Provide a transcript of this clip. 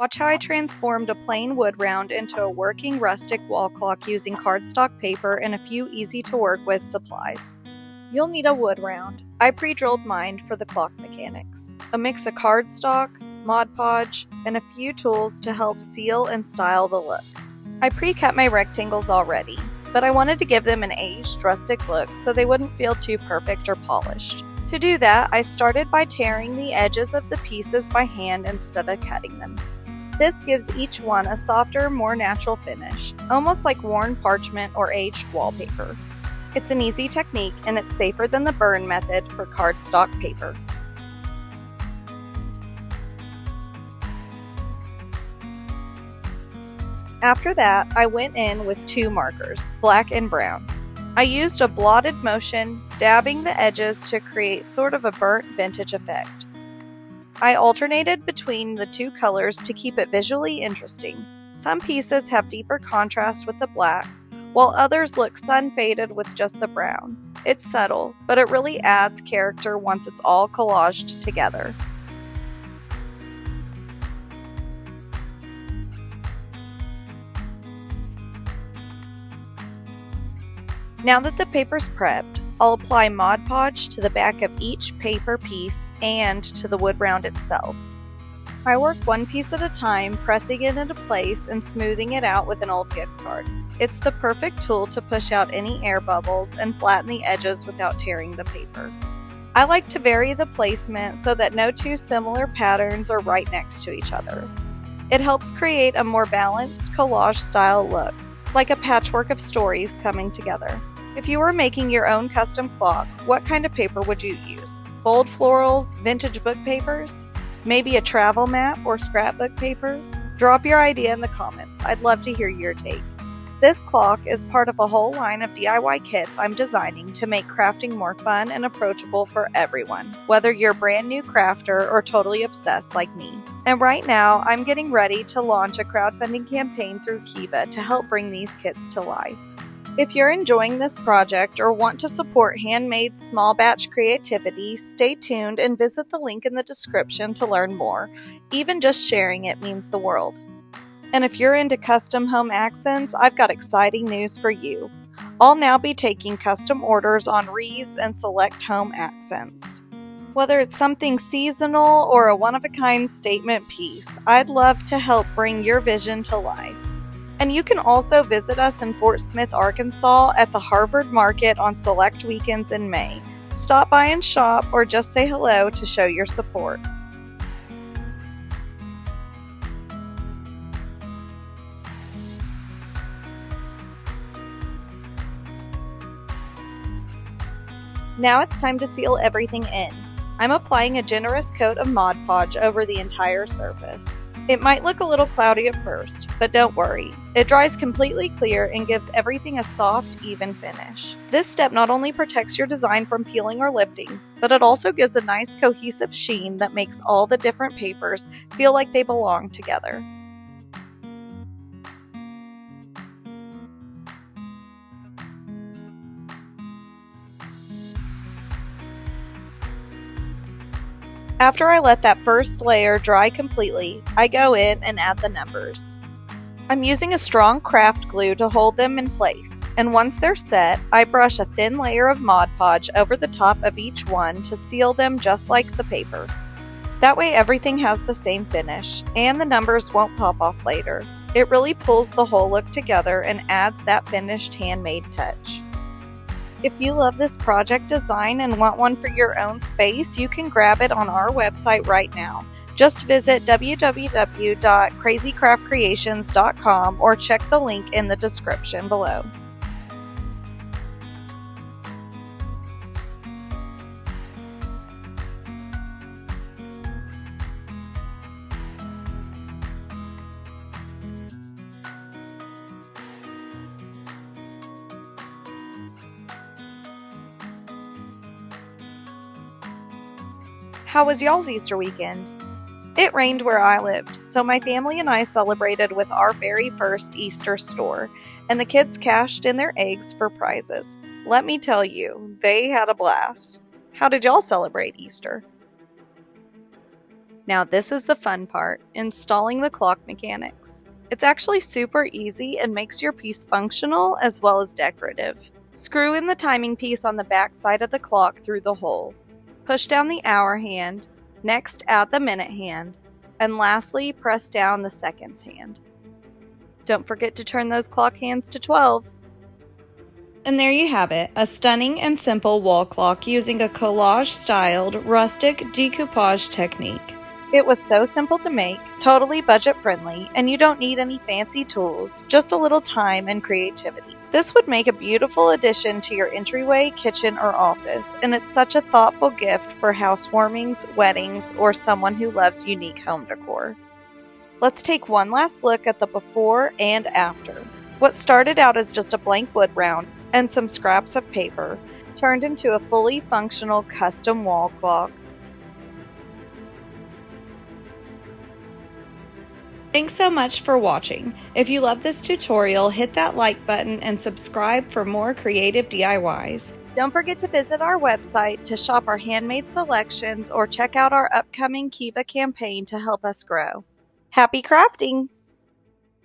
Watch how I transformed a plain wood round into a working rustic wall clock using cardstock paper and a few easy-to-work with supplies. You'll need a wood round. I pre-drilled mine for the clock mechanics. A mix of cardstock, Mod Podge, and a few tools to help seal and style the look. I pre-cut my rectangles already, but I wanted to give them an aged, rustic look so they wouldn't feel too perfect or polished. To do that, I started by tearing the edges of the pieces by hand instead of cutting them. This gives each one a softer, more natural finish, almost like worn parchment or aged wallpaper. It's an easy technique and it's safer than the burn method for cardstock paper. After that, I went in with two markers, black and brown. I used a blotted motion, dabbing the edges to create sort of a burnt vintage effect. I alternated between the two colors to keep it visually interesting. Some pieces have deeper contrast with the black, while others look sun-faded with just the brown. It's subtle, but it really adds character once it's all collaged together. Now that the paper's prepped, I'll apply Mod Podge to the back of each paper piece and to the wood round itself. I work one piece at a time, pressing it into place and smoothing it out with an old gift card. It's the perfect tool to push out any air bubbles and flatten the edges without tearing the paper. I like to vary the placement so that no two similar patterns are right next to each other. It helps create a more balanced collage style look, like a patchwork of stories coming together. If you were making your own custom clock, what kind of paper would you use? Bold florals, vintage book papers? Maybe a travel map or scrapbook paper? Drop your idea in the comments. I'd love to hear your take. This clock is part of a whole line of DIY kits I'm designing to make crafting more fun and approachable for everyone, whether you're a brand new crafter or totally obsessed like me. And right now, I'm getting ready to launch a crowdfunding campaign through Kiva to help bring these kits to life. If you're enjoying this project or want to support handmade small batch creativity, stay tuned and visit the link in the description to learn more. Even just sharing it means the world. And if you're into custom home accents, I've got exciting news for you. I'll now be taking custom orders on wreaths and select home accents. Whether it's something seasonal or a one-of-a-kind statement piece, I'd love to help bring your vision to life. And you can also visit us in Fort Smith, Arkansas at the Harvard Market on select weekends in May. Stop by and shop or just say hello to show your support. Now it's time to seal everything in. I'm applying a generous coat of Mod Podge over the entire surface. It might look a little cloudy at first, but don't worry. It dries completely clear and gives everything a soft, even finish. This step not only protects your design from peeling or lifting, but it also gives a nice cohesive sheen that makes all the different papers feel like they belong together. After I let that first layer dry completely, I go in and add the numbers. I'm using a strong craft glue to hold them in place, and once they're set, I brush a thin layer of Mod Podge over the top of each one to seal them just like the paper. That way everything has the same finish, and the numbers won't pop off later. It really pulls the whole look together and adds that finished handmade touch. If you love this project design and want one for your own space, you can grab it on our website right now. Just visit www.crazycraftcreations.com or check the link in the description below. How was y'all's Easter weekend? It rained where I lived, so my family and I celebrated with our very first Easter store, and the kids cashed in their eggs for prizes. Let me tell you, they had a blast. How did y'all celebrate Easter? Now this is the fun part, installing the clock mechanics. It's actually super easy and makes your piece functional as well as decorative. Screw in the timing piece on the back side of the clock through the hole. Push down the hour hand, next add the minute hand, and lastly press down the seconds hand. Don't forget to turn those clock hands to 12. And there you have it, a stunning and simple wall clock using a collage-styled rustic decoupage technique. It was so simple to make, totally budget-friendly, and you don't need any fancy tools, just a little time and creativity. This would make a beautiful addition to your entryway, kitchen, or office, and it's such a thoughtful gift for housewarmings, weddings, or someone who loves unique home decor. Let's take one last look at the before and after. What started out as just a blank wood round and some scraps of paper turned into a fully functional custom wall clock. Thanks so much for watching. If you love this tutorial, hit that like button and subscribe for more creative DIYs. Don't forget to visit our website to shop our handmade selections or check out our upcoming Kiva campaign to help us grow. Happy crafting!